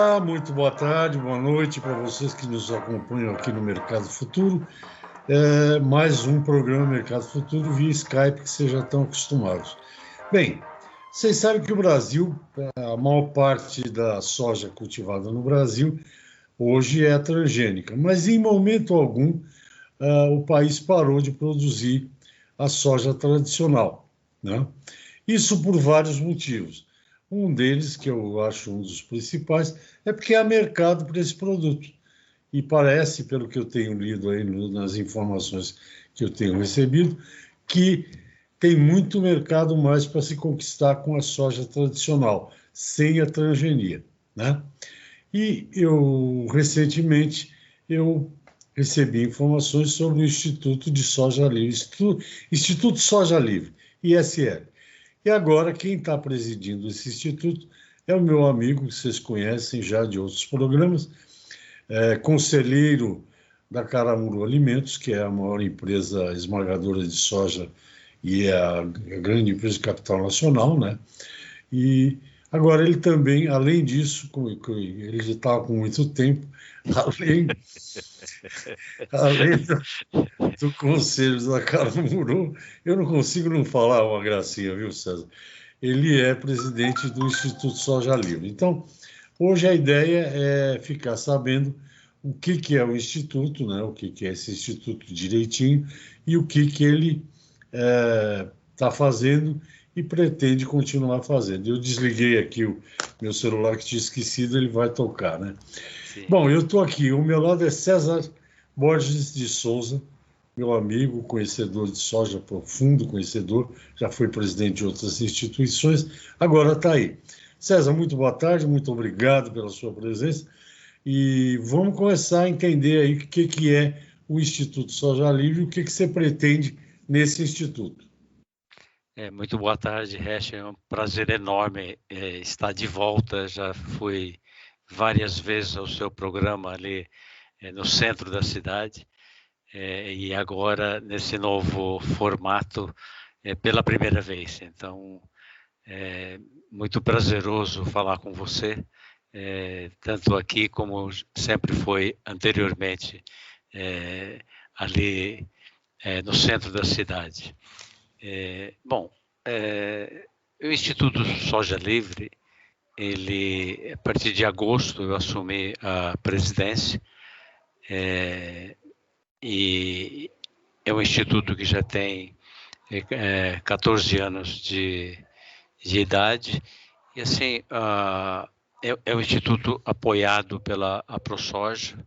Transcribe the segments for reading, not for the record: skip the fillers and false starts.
Olá, muito boa tarde, boa noite para vocês que nos acompanham aqui no Mercado Futuro. Mais um programa Mercado Futuro via Skype que vocês já estão acostumados. Bem, vocês sabem que o Brasil, a maior parte da soja cultivada no Brasil hoje é transgênica, mas em momento algum o país parou de produzir a soja tradicional, né? Isso por vários motivos. Um deles, que eu acho um dos principais, é porque há mercado para esse produto. E parece, pelo que eu tenho lido aí nas informações que eu tenho recebido, que tem muito mercado mais para se conquistar com a soja tradicional, sem a transgenia, né? E recentemente, eu recebi informações sobre o Instituto de Soja Livre, Instituto Soja Livre, ISL. E agora, quem está presidindo esse instituto é o meu amigo, que vocês conhecem já de outros programas, conselheiro da Caramuru Alimentos, que é a maior empresa esmagadora de soja e é a grande empresa de capital nacional, né? E agora ele também, além disso, ele já estava com muito tempo, além do conselho da Caramuru, eu não consigo não falar uma gracinha, viu, César? Ele é presidente do Instituto Soja Livre. Então, hoje a ideia é ficar sabendo o que é o Instituto, né? O que é esse Instituto direitinho e o que ele está fazendo e pretende continuar fazendo. Eu desliguei aqui o meu celular que tinha esquecido, ele vai tocar, né? Sim. Bom, eu estou aqui, ao meu lado é César Borges de Souza, meu amigo, conhecedor de soja, profundo conhecedor, já foi presidente de outras instituições, agora está aí. César, muito boa tarde, muito obrigado pela sua presença e vamos começar a entender aí o que é o Instituto Soja Livre e o que você pretende nesse instituto. Muito boa tarde, Hash. É um prazer enorme estar de volta. Já fui várias vezes ao seu programa ali no centro da cidade e agora nesse novo formato pela primeira vez. Então, é muito prazeroso falar com você, tanto aqui como sempre foi anteriormente ali no centro da cidade. O Instituto Soja Livre, a partir de agosto eu assumi a presidência e é um instituto que já tem 14 anos de idade e assim é um instituto apoiado pela AproSoja,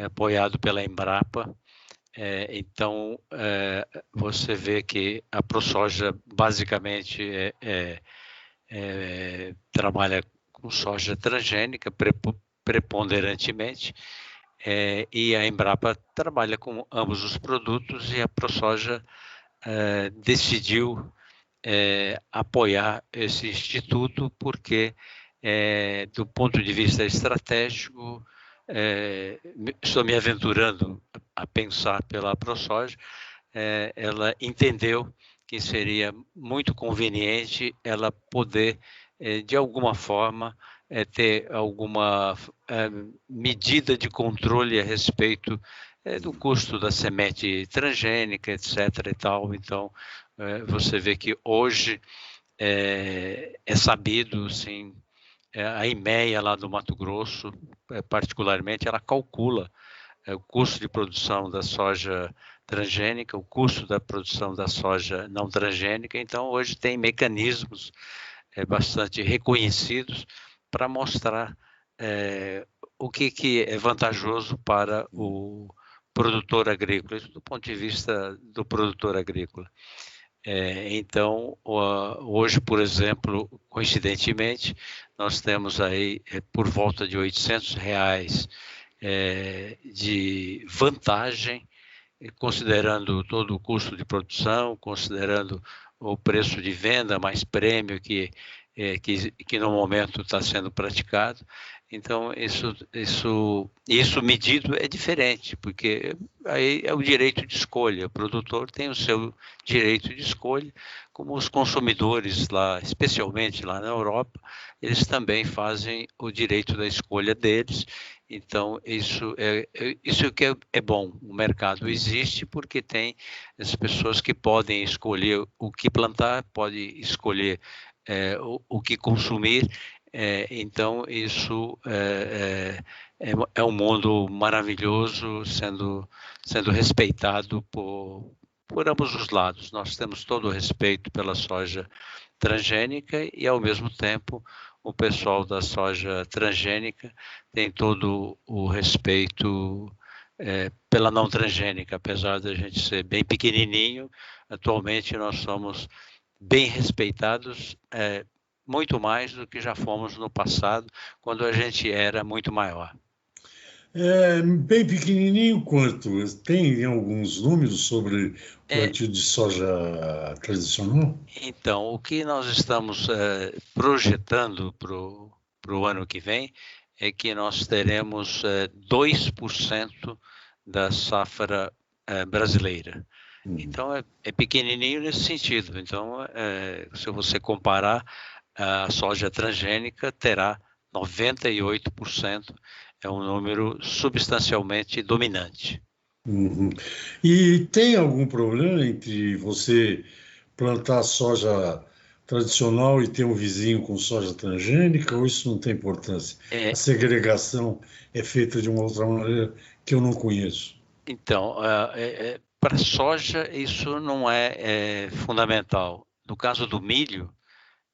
apoiado pela Embrapa. Então, você vê que a ProSoja basicamente trabalha com soja transgênica preponderantemente, e a Embrapa trabalha com ambos os produtos e a ProSoja decidiu apoiar esse instituto porque, do ponto de vista estratégico, estou me aventurando a pensar pela ProSoja, ela entendeu que seria muito conveniente ela poder, de alguma forma, ter alguma medida de controle a respeito do custo da semente transgênica, etc. e tal. Então, você vê que hoje é sabido, sim, a IMEA lá do Mato Grosso, particularmente, ela calcula o custo de produção da soja transgênica, o custo da produção da soja não transgênica. Então, hoje tem mecanismos bastante reconhecidos para mostrar o que é vantajoso para o produtor agrícola, do ponto de vista do produtor agrícola. Então, hoje, por exemplo, coincidentemente, nós temos aí por volta de R$800 de vantagem, considerando todo o custo de produção, considerando o preço de venda mais prêmio que no momento está sendo praticado. Então, isso medido é diferente, porque aí é o direito de escolha. O produtor tem o seu direito de escolha, como os consumidores lá, especialmente lá na Europa, eles também fazem o direito da escolha deles. Então, isso que é bom. O mercado existe porque tem as pessoas que podem escolher o que plantar, podem escolher o que consumir. Então, isso é um mundo maravilhoso, sendo respeitado por ambos os lados. Nós temos todo o respeito pela soja transgênica e, ao mesmo tempo, o pessoal da soja transgênica tem todo o respeito pela não transgênica, apesar de a gente ser bem pequenininho. Atualmente, nós somos bem respeitados, muito mais do que já fomos no passado, quando a gente era muito maior. Bem pequenininho quanto? Tem alguns números sobre o plantio de soja tradicional? Então, o que nós estamos projetando para o ano que vem é que nós teremos 2% da safra brasileira. Então, é pequenininho nesse sentido. Então, se você comparar, a soja transgênica terá 98%, é um número substancialmente dominante. Uhum. E tem algum problema entre você plantar soja tradicional e ter um vizinho com soja transgênica, ou isso não tem importância? A segregação é feita de uma outra maneira que eu não conheço. Então, para a soja, isso não é fundamental. No caso do milho,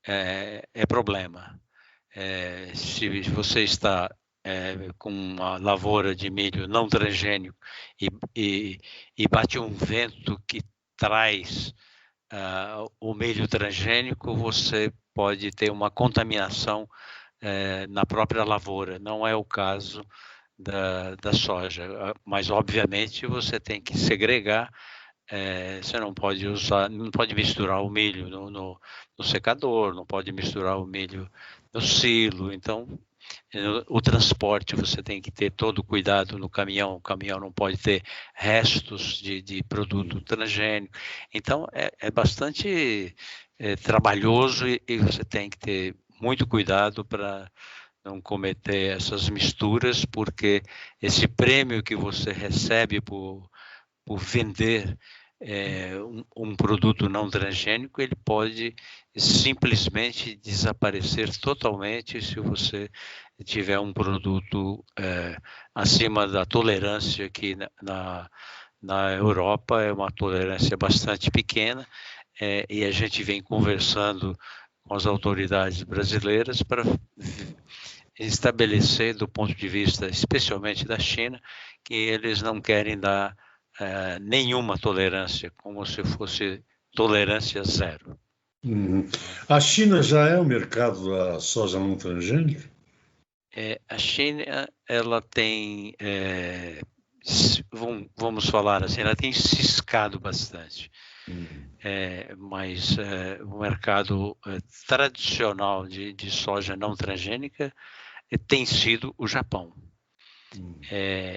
é problema. Se você está com uma lavoura de milho não transgênico e bate um vento que traz o milho transgênico, você pode ter uma contaminação na própria lavoura. Não é o caso da soja, mas obviamente você tem que segregar. Você não pode misturar o milho no secador, não pode misturar o milho no silo. Então, o transporte, você tem que ter todo o cuidado no caminhão. O caminhão não pode ter restos de produto transgênico. Então, é bastante trabalhoso e você tem que ter muito cuidado para não cometer essas misturas, porque esse prêmio que você recebe por vender um produto não transgênico, ele pode simplesmente desaparecer totalmente se você tiver um produto acima da tolerância, que na Europa é uma tolerância bastante pequena, e a gente vem conversando com as autoridades brasileiras para estabelecer, do ponto de vista especialmente da China, que eles não querem dar nenhuma tolerância, como se fosse tolerância zero. Uhum. A China já é o mercado da soja não transgênica? A China, ela tem, vamos falar assim, ela tem ciscado bastante. Mas o mercado tradicional de soja não transgênica tem sido o Japão.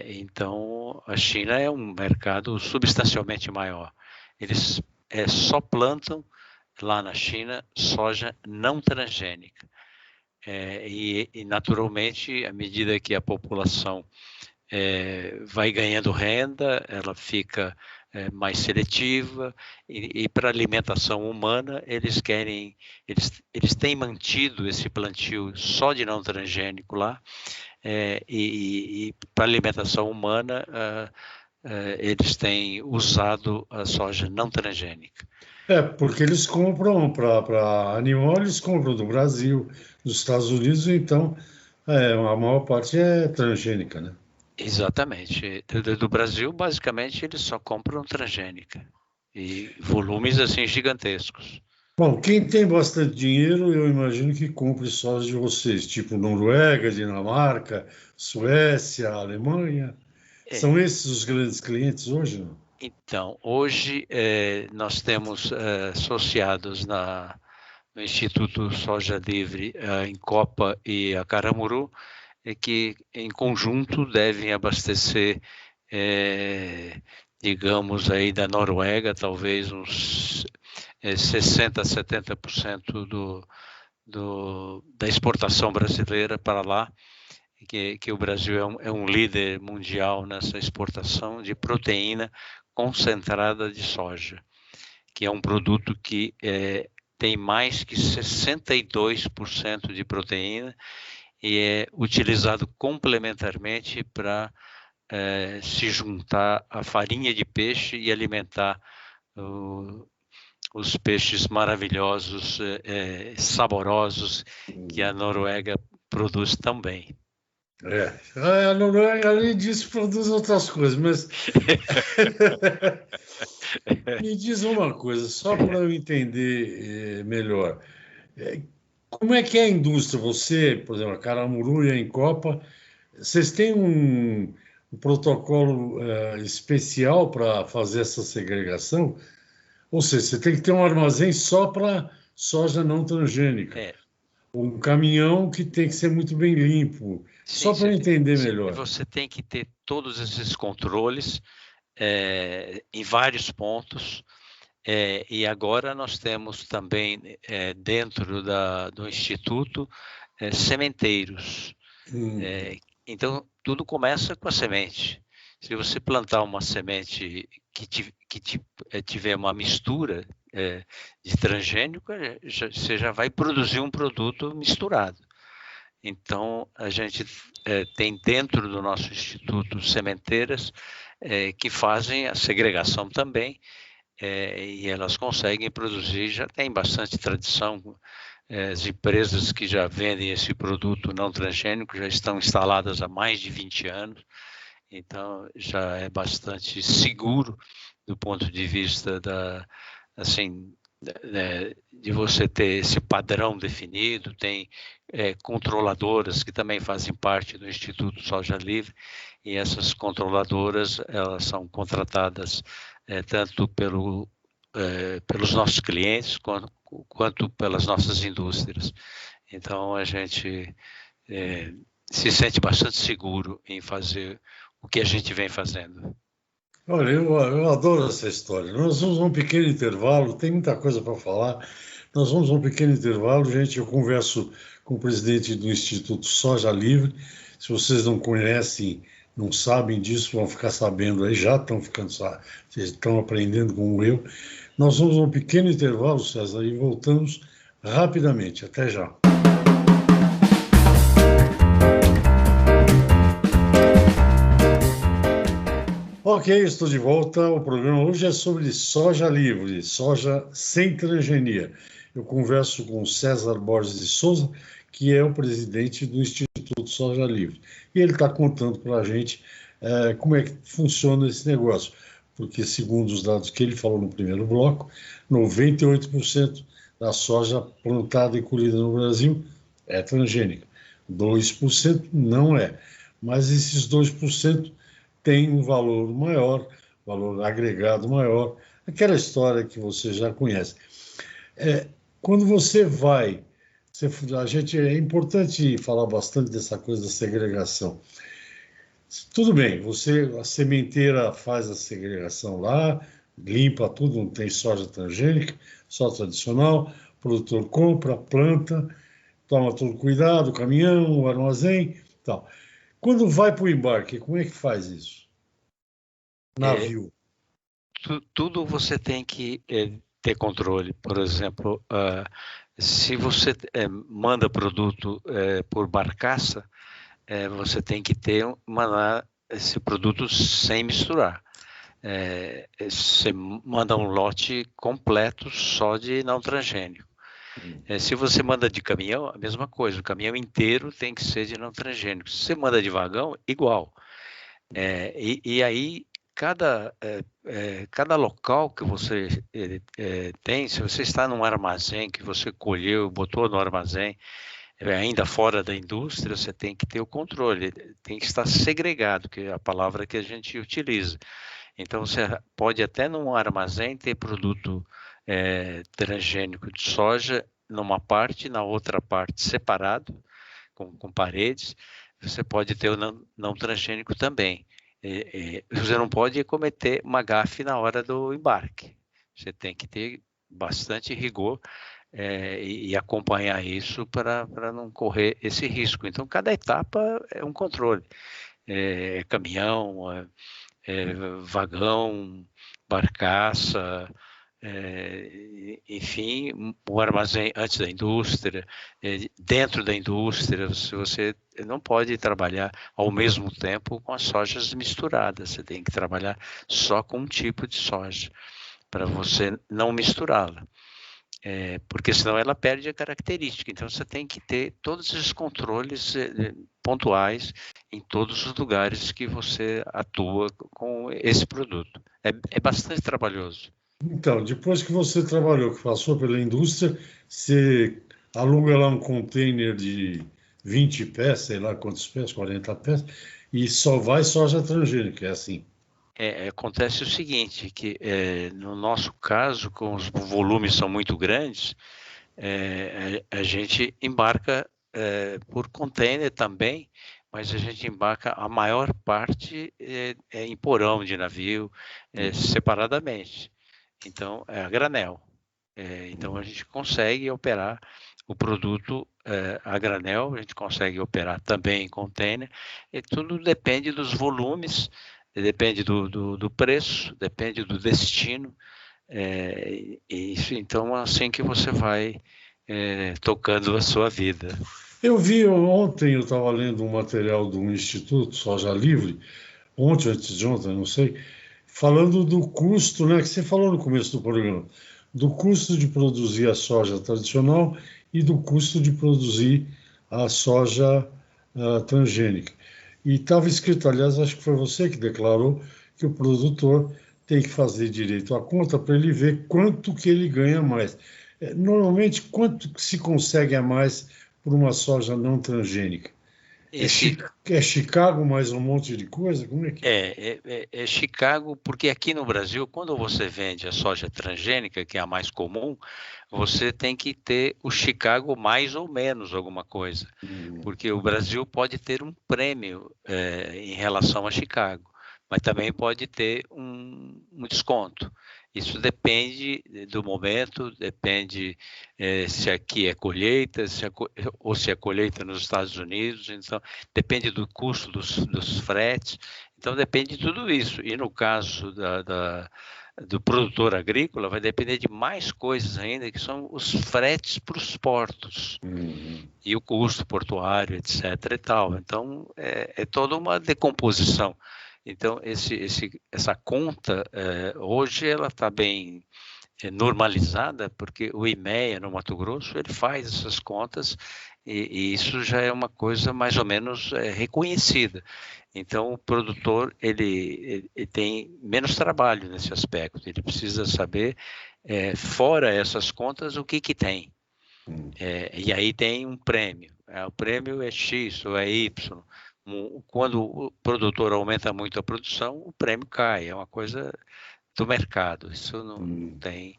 Então, a China é um mercado substancialmente maior. Eles só plantam lá na China soja não transgênica. E naturalmente, à medida que a população vai ganhando renda, ela fica mais seletiva, e para alimentação humana eles têm mantido esse plantio só de não transgênico lá, e para alimentação humana eles têm usado a soja não transgênica. Porque eles compram para animal, eles compram do Brasil, dos Estados Unidos, então a maior parte é transgênica, né? Exatamente. Do Brasil, basicamente, eles só compram transgênica. E volumes, assim, gigantescos. Bom, quem tem bastante dinheiro, eu imagino que compre soja de vocês, tipo Noruega, Dinamarca, Suécia, Alemanha. São esses os grandes clientes hoje, não? Então, hoje nós temos associados no Instituto Soja Livre, em Copa e a Caramuru, que, em conjunto, devem abastecer, digamos, aí da Noruega, talvez uns 60% a 70% da exportação brasileira para lá, que o Brasil é um líder mundial nessa exportação de proteína concentrada de soja, que é um produto que tem mais que 62% de proteína e é utilizado complementarmente para se juntar à farinha de peixe e alimentar os peixes maravilhosos, saborosos, que a Noruega produz também. A Noruega, além disso, produz outras coisas, mas me diz uma coisa, só para eu entender melhor. Como é que é a indústria? Você, por exemplo, a Caramuru e a Incopa, vocês têm um protocolo especial para fazer essa segregação? Ou seja, você tem que ter um armazém só para soja não transgênica. Um caminhão que tem que ser muito bem limpo. Sim, só para entender melhor. Você tem que ter todos esses controles em vários pontos. E agora nós temos também dentro do Instituto sementeiros. Então, tudo começa com a semente. Se você plantar uma semente que tiver uma mistura de transgênico, você já vai produzir um produto misturado. Então, a gente tem dentro do nosso Instituto sementeiras que fazem a segregação também, e elas conseguem produzir, já tem bastante tradição. As empresas que já vendem esse produto não transgênico já estão instaladas há mais de 20 anos, então já é bastante seguro do ponto de vista de você ter esse padrão definido. Tem controladoras que também fazem parte do Instituto Soja Livre, e essas controladoras elas são contratadas tanto pelos nossos clientes quanto pelas nossas indústrias. Então, a gente se sente bastante seguro em fazer o que a gente vem fazendo. Olha, eu adoro essa história. Nós vamos a um pequeno intervalo, tem muita coisa para falar. Nós vamos a um pequeno intervalo, gente. Eu converso com o presidente do Instituto Soja Livre. Se vocês não conhecem, não sabem disso, vão ficar sabendo aí, já estão ficando, vocês estão aprendendo como eu. Nós vamos a um pequeno intervalo, César, e voltamos rapidamente. Até já. Ok, estou de volta. O programa hoje é sobre soja livre, soja sem transgenia. Eu converso com César Borges de Souza, que é o presidente do Instituto Soja Livre. E ele está contando para a gente como é que funciona esse negócio. Porque, segundo os dados que ele falou no primeiro bloco, 98% da soja plantada e colhida no Brasil é transgênica. 2% não é. Mas esses 2% tem um valor maior, valor agregado maior, aquela história que você já conhece. Quando você vai, é importante falar bastante dessa coisa da segregação. Tudo bem, a sementeira faz a segregação lá, limpa tudo, não tem soja transgênica, só tradicional, o produtor compra, planta, toma todo cuidado, o caminhão, o armazém, tal. Quando vai para o embarque, como é que faz isso? Navio. Tudo você tem que ter controle. Por exemplo, se você manda produto por barcaça, você tem que mandar esse produto sem misturar. Você manda um lote completo só de não transgênico. Se você manda de caminhão, a mesma coisa. O caminhão inteiro tem que ser de não transgênico. Se você manda de vagão, igual. E aí, cada local que você tem, se você está num armazém que você colheu, botou no armazém, ainda fora da indústria, você tem que ter o controle, tem que estar segregado, que é a palavra que a gente utiliza. Então, você pode até num armazém ter produto transgênico de soja numa parte, na outra parte separado, com paredes. você pode ter o não transgênico também. Você não pode cometer uma gafe na hora do embarque. Você tem que ter bastante rigor e acompanhar isso para não correr esse risco. Então, cada etapa é um controle. Caminhão, vagão, barcaça, enfim, o armazém antes da indústria, dentro da indústria, você não pode trabalhar ao mesmo tempo com as sojas misturadas, você tem que trabalhar só com um tipo de soja, para você não misturá-la. Porque senão ela perde a característica. Então você tem que ter todos esses controles pontuais em todos os lugares que você atua com esse produto. É bastante trabalhoso. Então, depois que você trabalhou, que passou pela indústria, você aluga lá um container de 20 pés, sei lá quantos pés, 40 pés, e só vai soja transgênica, é assim. Acontece o seguinte, que no nosso caso, como os volumes são muito grandes, a gente embarca por container também, mas a gente embarca a maior parte em porão de navio, separadamente. Então, é a granel. Então, a gente consegue operar o produto a granel, a gente consegue operar também em container, e tudo depende dos volumes, depende do preço, depende do destino. Então, assim que você vai tocando a sua vida. Eu vi ontem, eu estava lendo um material do Instituto Soja Livre, ontem, antes de ontem, não sei, falando do custo, né, que você falou no começo do programa, do custo de produzir a soja tradicional e do custo de produzir a soja transgênica. E estava escrito, aliás, acho que foi você que declarou que o produtor tem que fazer direito à conta para ele ver quanto que ele ganha mais. Normalmente, quanto que se consegue a mais por uma soja não transgênica? É Chicago mais um monte de coisa? Como é que é Chicago, porque aqui no Brasil, quando você vende a soja transgênica, que é a mais comum, você tem que ter o Chicago mais ou menos alguma coisa, porque o Brasil pode ter um prêmio em relação a Chicago, mas também pode ter um desconto. Isso depende do momento, depende se aqui é colheita, ou se é colheita nos Estados Unidos, então depende do custo dos fretes, então depende de tudo isso. E no caso do produtor agrícola, vai depender de mais coisas ainda, que são os fretes para os portos, e o custo portuário, etc. e tal. Então, é toda uma decomposição. Então, essa conta, hoje, ela está bem normalizada, porque o IMEA, no Mato Grosso, ele faz essas contas, e isso já é uma coisa mais ou menos reconhecida. Então, o produtor ele tem menos trabalho nesse aspecto, ele precisa saber, fora essas contas, o que tem. E aí tem um prêmio, o prêmio é X ou é Y. Quando o produtor aumenta muito a produção, o prêmio cai, é uma coisa do mercado, isso não tem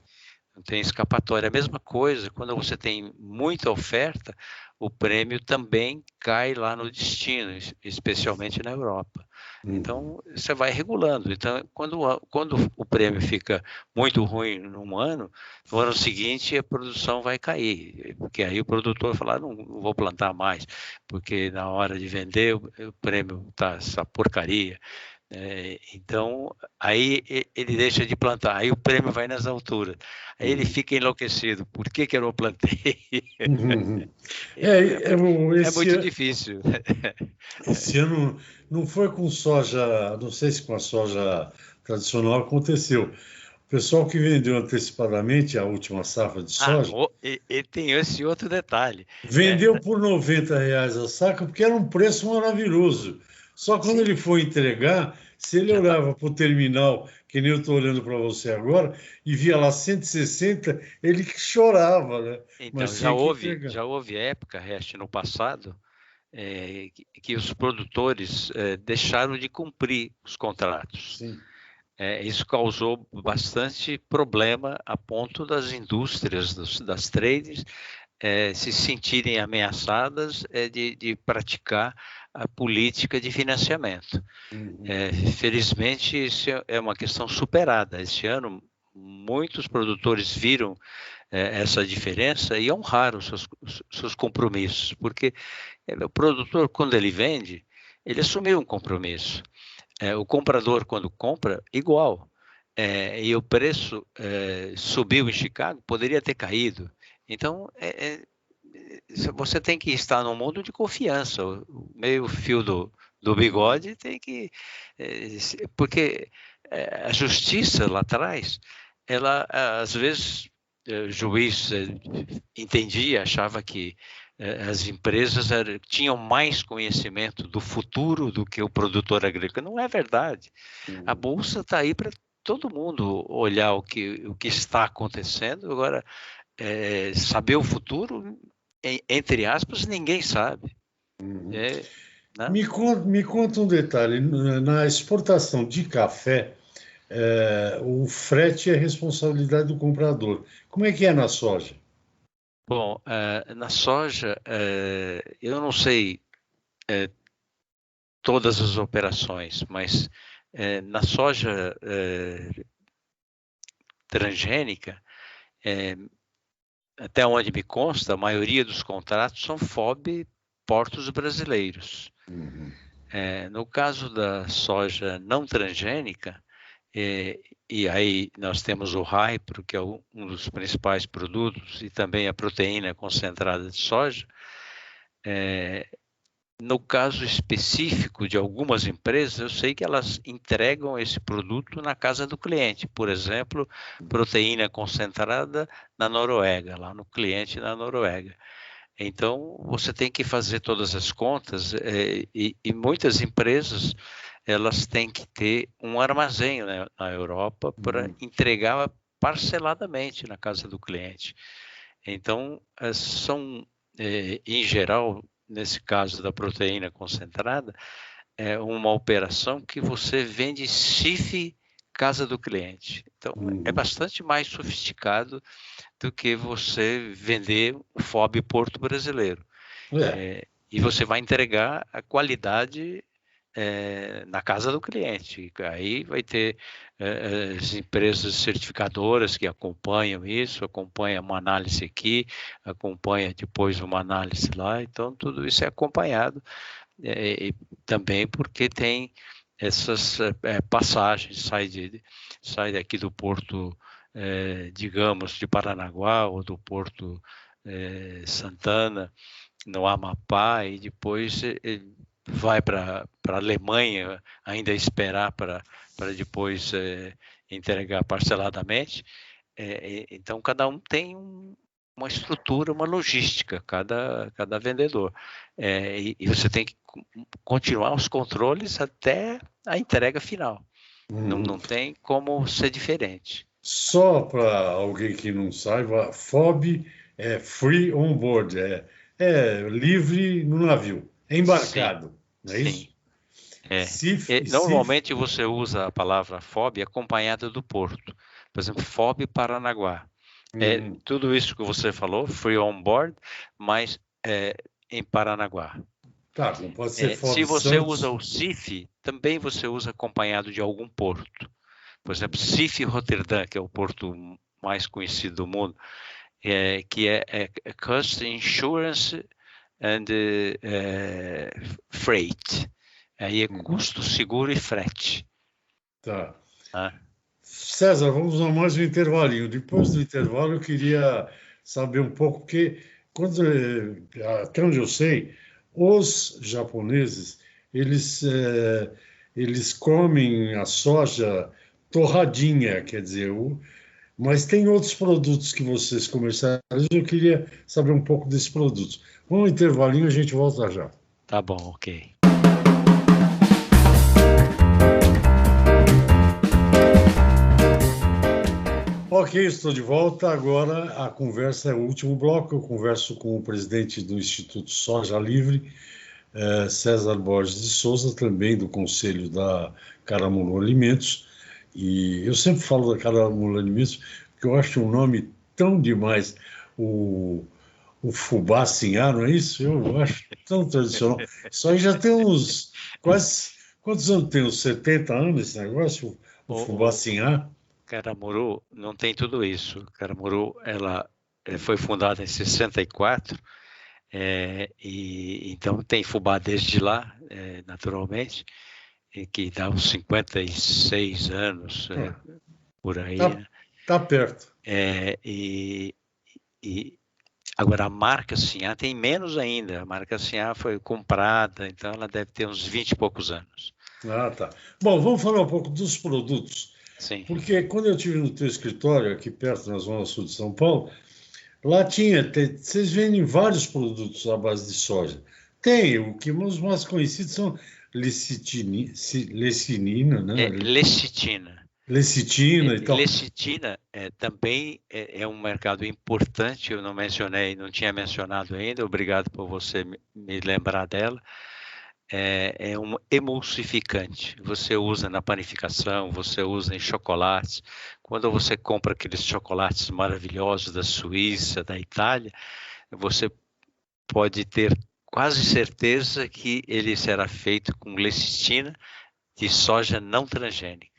escapatória. A mesma coisa, quando você tem muita oferta, o prêmio também cai lá no destino, especialmente na Europa. Então, você vai regulando. Então, quando o prêmio fica muito ruim num ano, no ano seguinte a produção vai cair, porque aí o produtor fala, não vou plantar mais, porque na hora de vender o prêmio está essa porcaria. Então, aí ele deixa de plantar, aí o prêmio vai nas alturas, aí ele fica enlouquecido, por que eu não plantei? É muito difícil. Esse ano não foi com soja, não sei se com a soja tradicional aconteceu. O pessoal que vendeu antecipadamente a última safra de soja e tem esse outro detalhe. Vendeu por R$ 90 a saca, porque era um preço maravilhoso. Só quando ele foi entregar, se ele olhava para o terminal, que nem eu estou olhando para você agora, e via lá 160, ele chorava, né? Então, Mas já houve época, Reste, no passado, que os produtores deixaram de cumprir os contratos. Sim. Isso causou bastante problema a ponto das indústrias, das trades, se sentirem ameaçadas de praticar a política de financiamento. Felizmente, isso é uma questão superada. Este ano, muitos produtores viram essa diferença e honraram seus compromissos, porque o produtor, quando ele vende, ele assumiu um compromisso. O comprador, quando compra, igual. E o preço subiu em Chicago, poderia ter caído. Então, você tem que estar num mundo de confiança. O meio fio do bigode tem que... porque a justiça lá atrás, ela, às vezes, o juiz entendia, achava que as empresas tinham mais conhecimento do futuro do que o produtor agrícola. Não é verdade. A Bolsa está aí para todo mundo olhar o que está acontecendo. Agora, saber o futuro, entre aspas, ninguém sabe. Né? Me conta um detalhe. Na exportação de café, o frete é responsabilidade do comprador. Como é que é na soja? Bom, na soja, eu não sei todas as operações, mas na soja transgênica, até onde me consta, a maioria dos contratos são FOB portos brasileiros. No caso da soja não transgênica, e aí nós temos o Hypro, que é um dos principais produtos, e também a proteína concentrada de soja. No caso específico de algumas empresas, eu sei que elas entregam esse produto na casa do cliente. Por exemplo, proteína concentrada na Noruega, lá no cliente na Noruega. Então, você tem que fazer todas as contas e muitas empresas, elas têm que ter um armazém, né, na Europa para entregar parceladamente na casa do cliente. Então, são, em geral, nesse caso da proteína concentrada, é uma operação que você vende CIF casa do cliente. Então, é bastante mais sofisticado do que você vender o FOB Porto Brasileiro. E você vai entregar a qualidade na casa do cliente. Aí vai ter as empresas certificadoras que acompanham isso, acompanham uma análise aqui, acompanha depois uma análise lá. Então, tudo isso é acompanhado. E também porque tem essas passagens, sai daqui do porto, digamos, de Paranaguá ou do porto Santana, no Amapá, e depois vai para a Alemanha, ainda esperar para depois entregar parceladamente. Então, cada um tem uma estrutura, uma logística, cada vendedor. E você tem que continuar os controles até a entrega final. Não tem como ser diferente. Só para alguém que não saiba, FOB é Free On Board, é livre no navio, é embarcado, não é isso? Normalmente você usa a palavra FOB acompanhada do porto. Por exemplo, FOB Paranaguá. Tudo isso que você falou, Free On Board, mas em Paranaguá. Tá, não pode ser FOB se você Santos. usa o CIF, também você usa acompanhado de algum porto. Por exemplo, CIF Roterdã, que é o porto mais conhecido do mundo, que é Cost Insurance and Freight. Aí é custo, seguro e frete. Tá. César, vamos a mais um intervalinho. Depois do intervalo, eu queria saber um pouco, porque até onde eu sei, os japoneses, eles comem a soja torradinha, quer dizer, mas tem outros produtos que vocês comercializam. Eu queria saber um pouco desses produtos. Vamos ao intervalinho, a gente volta já. Tá bom, ok. Ok, estou de volta. Agora a conversa é o último bloco. Eu converso com o presidente do Instituto Soja Livre, César Borges de Souza, também do Conselho da Caramulo Alimentos. E eu sempre falo da Caramulo Alimentos porque eu acho um nome tão demais. O o fubá sinhá, não é isso? Eu acho tão tradicional. Isso aí já tem uns quase... Quantos anos tem? Uns 70 anos esse negócio, o fubá O sinhá? Caramuru não tem tudo isso. Caramuru, ela foi fundada em 64, e então tem fubá desde lá, naturalmente, e que dá uns 56 anos, Ah, por aí, tá, né? tá perto. É, e agora a marca Sinhá tem menos ainda. A marca Sinhá foi comprada, então ela deve ter uns 20 e poucos anos. Ah, tá. Bom, vamos falar um pouco dos produtos, Sim. porque quando eu estive no teu escritório, aqui perto, na Zona Sul de São Paulo, lá vocês vendem vários produtos à base de soja. Tem, o que os mais conhecidos são lecitina, né? Lecitina. Lecitina e tal. Lecitina também é um mercado importante, eu não mencionei, não tinha mencionado ainda, obrigado por você me lembrar dela. É um emulsificante, você usa na panificação, você usa em chocolates. Quando você compra aqueles chocolates maravilhosos da Suíça, da Itália, você pode ter quase certeza que ele será feito com lecitina de soja não transgênica,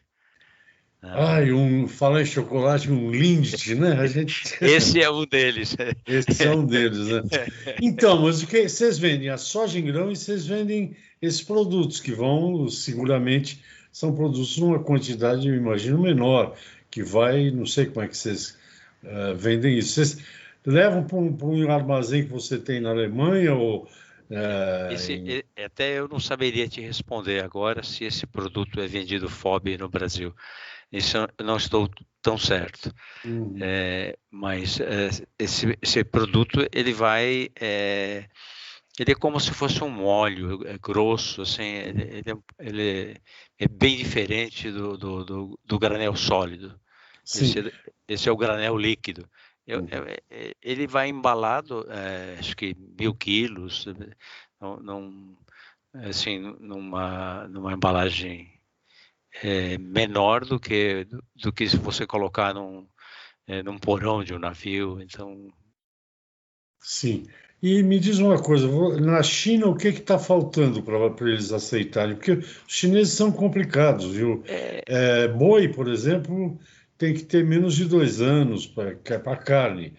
Ah, né? e falar em chocolate, um Lindt, né? A gente, Esse é um deles. esse é um deles, né? Então, mas o que vocês vendem? A soja em grão e vocês vendem esses produtos que vão, seguramente, são produtos numa quantidade, eu imagino, menor, que vai, não sei como é que vocês vendem isso. Vocês levam para um armazém que você tem na Alemanha ou Até eu não saberia te responder agora se esse produto é vendido FOB no Brasil. Isso eu não estou tão certo. Uhum. Mas esse produto ele é como se fosse um óleo, é grosso, assim, ele é bem diferente do granel sólido. Sim. Esse é o granel líquido. Uhum. Ele vai embalado, acho que 1.000 quilos, não, assim, numa embalagem menor do que se você colocar num porão de um navio. Então, Sim. E me diz uma coisa, na China, o que está faltando para eles aceitarem? Porque os chineses são complicados, viu? é, Boi, por exemplo, tem que ter menos de 2 anos para carne.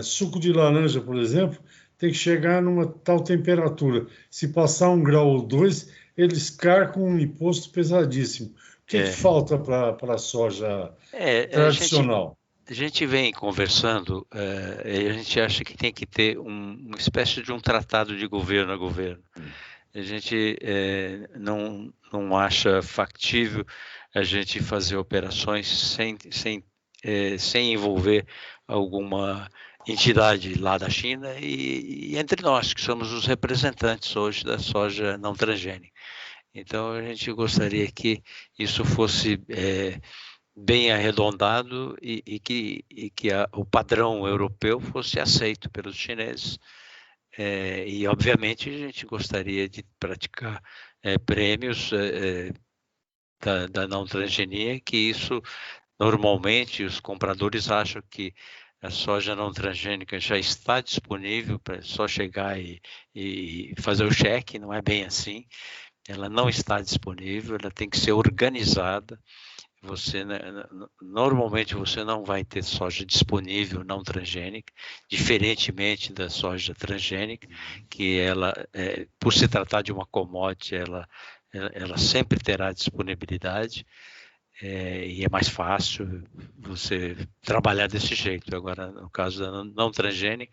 Suco de laranja, por exemplo, tem que chegar numa tal temperatura. Se passar 1 grau ou 2, eles carcam um imposto pesadíssimo. O que é, falta para a soja é, a gente, tradicional? a gente vem conversando, e a gente acha que tem que ter uma espécie de um tratado de governo a governo. A gente não acha factível a gente fazer operações sem envolver alguma entidade lá da China e entre nós, que somos os representantes hoje da soja não transgênica. Então, a gente gostaria que isso fosse bem arredondado e que o padrão europeu fosse aceito pelos chineses. E, obviamente, a gente gostaria de praticar prêmios da não transgenia, que isso, normalmente, os compradores acham que a soja não transgênica já está disponível para só chegar e fazer o cheque, não é bem assim. Ela não está disponível, ela tem que ser organizada. Normalmente você não vai ter soja disponível não transgênica, diferentemente da soja transgênica, que ela, por se tratar de uma commodity, ela sempre terá disponibilidade, e é mais fácil você trabalhar desse jeito. Agora, no caso da não transgênica,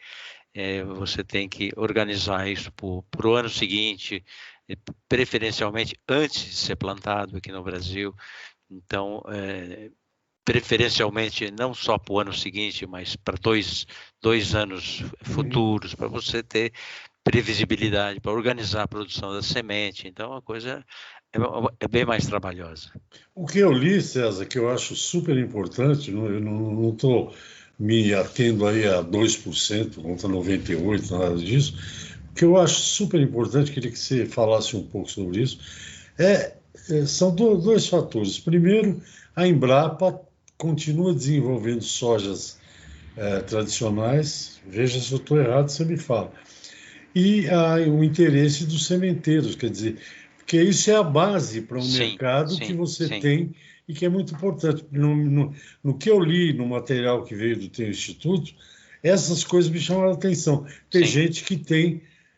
você tem que organizar isso para o ano seguinte, preferencialmente antes de ser plantado aqui no Brasil. Então, preferencialmente não só para o ano seguinte, mas para dois anos Uhum. futuros, para você ter previsibilidade, para organizar a produção da semente. Então, a coisa é bem mais trabalhosa. O que eu li, César, que eu acho super importante, eu não estou me atendo aí a 2%, contra 98%, nada disso. O que eu acho super importante, queria que você falasse um pouco sobre isso, são dois fatores. Primeiro, a Embrapa continua desenvolvendo sojas tradicionais. Veja se eu estou errado, você me fala. E o interesse dos sementeiros, quer dizer, porque isso é a base para um Sim, mercado que sim, você sim, tem e que é muito importante. No que eu li no material que veio do teu instituto, essas coisas me chamaram a atenção. Tem sim, gente que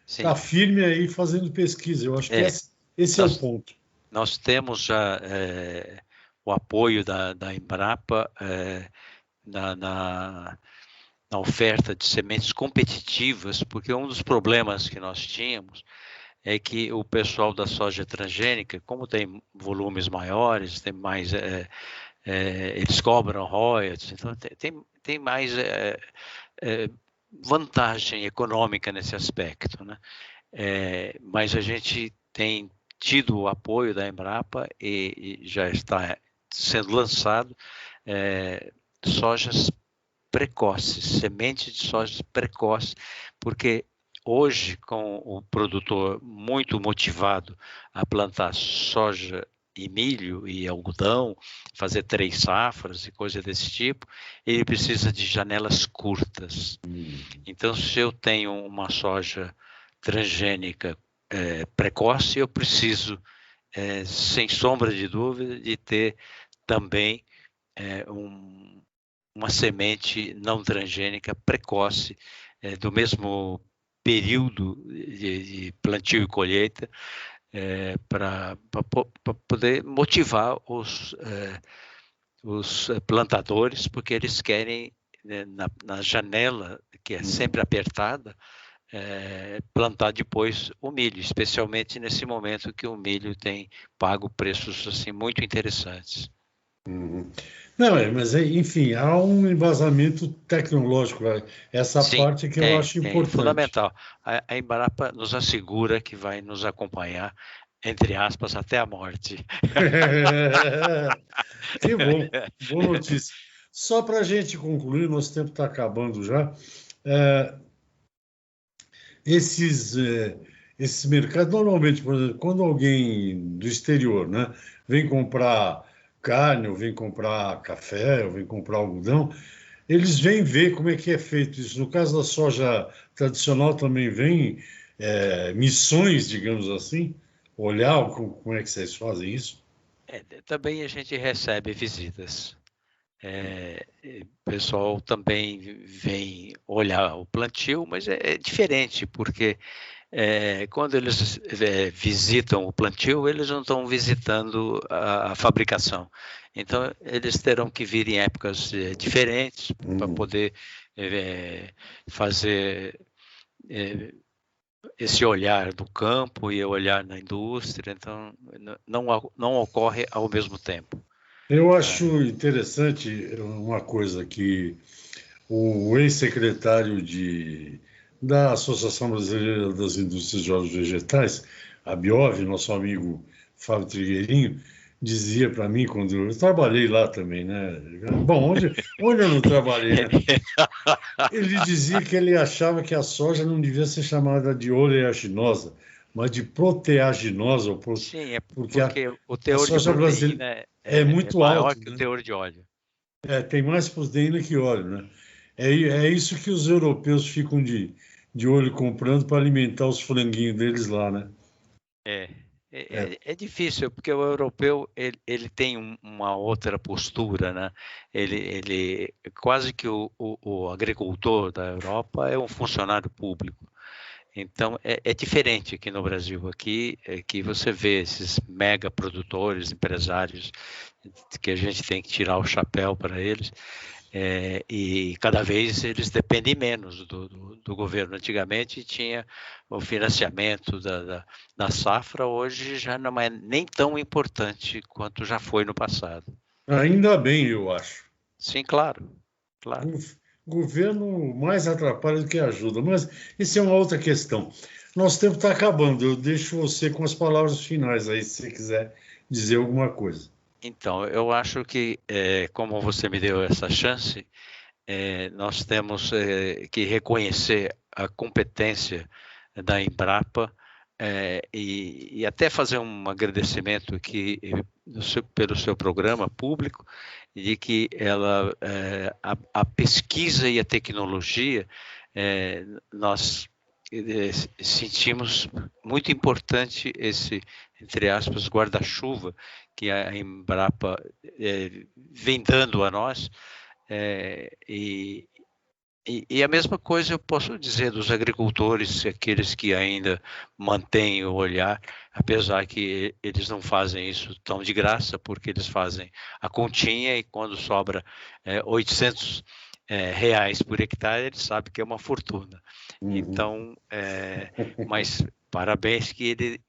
está sim. firme aí fazendo pesquisa. Eu acho que É, esse é o nós, ponto. nós temos já o apoio da Embrapa na, na, na oferta de sementes competitivas, porque um dos problemas que nós tínhamos é que o pessoal da soja transgênica, como tem volumes maiores, tem mais, eles cobram royalties, então tem mais vantagem econômica nesse aspecto, né? Mas a gente tem tido o apoio da Embrapa e já está sendo lançado sojas precoces, sementes de soja precoce, porque hoje, com o produtor muito motivado a plantar soja e milho e algodão, fazer 3 safras e coisa desse tipo, ele precisa de janelas curtas. Então, se eu tenho uma soja transgênica precoce, eu preciso, sem sombra de dúvida, de ter também uma semente não transgênica precoce, do mesmo período de plantio e colheita, para poder motivar os plantadores, porque eles querem, na janela, que é sempre apertada, plantar depois o milho, especialmente nesse momento que o milho tem pago preços assim muito interessantes. Uhum. Não, mas enfim, há um embasamento tecnológico. Essa Sim, parte que eu tem, acho tem, importante. fundamental. A Embrapa nos assegura que vai nos acompanhar, entre aspas, até a morte. Que bom, boa notícia. Só para a gente concluir, nosso tempo está acabando já. É, esses, esses mercados, normalmente, por exemplo, quando alguém do exterior, né, vem comprar carne, ou vem comprar café, ou vem comprar algodão, eles vêm ver como é que é feito isso. No caso da soja tradicional também vem missões, digamos assim, olhar como é que vocês fazem isso. Também a gente recebe visitas. O pessoal também vem olhar o plantio, mas é diferente, porque quando eles visitam o plantio, eles não estão visitando a fabricação. Então, eles terão que vir em épocas diferentes para Uhum. poder fazer esse olhar do campo e olhar na indústria. Então, não ocorre ao mesmo tempo. Eu Tá? acho interessante uma coisa que o ex-secretário da Associação Brasileira das Indústrias de Óleos Vegetais, a Biov, nosso amigo Fábio Trigueirinho, dizia para mim quando eu trabalhei lá também, né? Bom, onde eu não trabalhei, né? Ele dizia que ele achava que a soja não devia ser chamada de oleaginosa, mas de proteaginosa, Sim, é porque porque o a teor de soja brasileira proteína é é muito maior alto, que o né? teor de óleo. Tem mais proteína que óleo, né? É isso que os europeus ficam de olho comprando para alimentar os franguinhos deles lá, né? É, É. é difícil, porque o europeu ele tem uma outra postura, né? Ele quase que o agricultor da Europa é um funcionário público. Então é diferente aqui no Brasil. Aqui é que você vê esses mega produtores, empresários, que a gente tem que tirar o chapéu para eles. E cada vez eles dependem menos do governo. Antigamente tinha o financiamento da safra, hoje já não é nem tão importante quanto já foi no passado. Ainda bem, eu acho. Sim, claro, claro. Governo mais atrapalha do que ajuda, mas isso é uma outra questão. Nosso tempo está acabando. Eu deixo você com as palavras finais aí, se você quiser dizer alguma coisa. Então, eu acho que, como você me deu essa chance, nós temos que reconhecer a competência da Embrapa e até fazer um agradecimento aqui pelo seu programa público de que a pesquisa e a tecnologia, nós sentimos muito importante esse, entre aspas, guarda-chuva que a Embrapa vem dando a nós, e a mesma coisa eu posso dizer dos agricultores, aqueles que ainda mantêm o olhar, apesar que eles não fazem isso tão de graça, porque eles fazem a continha e quando sobra 800 reais por hectare, eles sabem que é uma fortuna. Então, mas parabéns que ele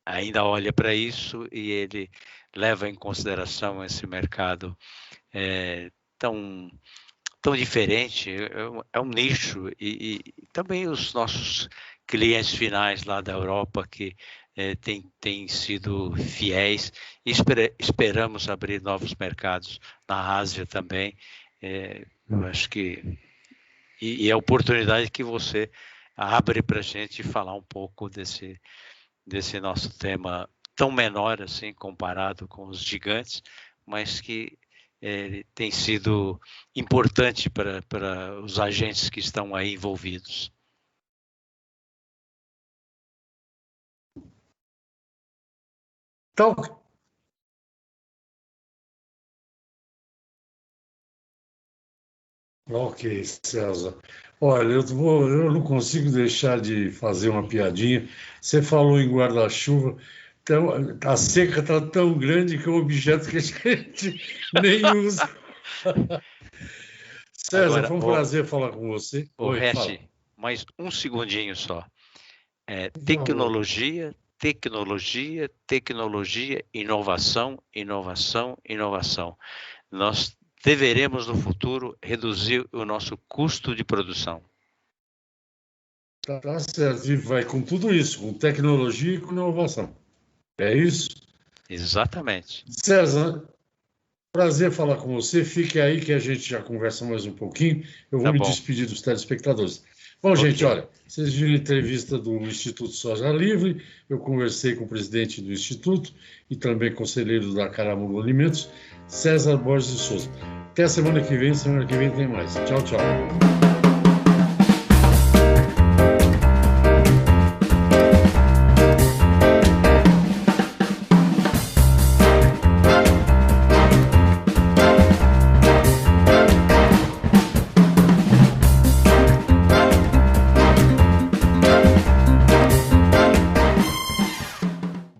ainda olha para isso e ele leva em consideração esse mercado tão diferente, é um nicho, e também os nossos clientes finais lá da Europa que têm sido fiéis, e esperamos abrir novos mercados na Ásia também. Eu acho que e a oportunidade que você abre para a gente falar um pouco desse nosso tema tão menor assim comparado com os gigantes, mas que tem sido importante para os agentes que estão aí envolvidos. Então, ok, César. Olha, eu não consigo deixar de fazer uma piadinha. Você falou em guarda-chuva, então, a seca está tão grande que é um objeto que a gente nem usa. César, Agora, foi um prazer falar com você. Oi, fala. Mais um segundinho só. Por Tecnologia, inovação, inovação, inovação. Nós deveremos, no futuro, reduzir o nosso custo de produção. Tá certo, e vai com tudo isso, com tecnologia e com inovação. É isso? Exatamente. César, prazer falar com você. Fique aí que a gente já conversa mais um pouquinho. Eu vou me despedir dos telespectadores. Bom, gente, olha, vocês viram a entrevista do Instituto Soja Livre, eu conversei com o presidente do Instituto e também conselheiro da Caramulo Alimentos, César Borges de Souza. Até a semana que vem tem mais. Tchau, tchau.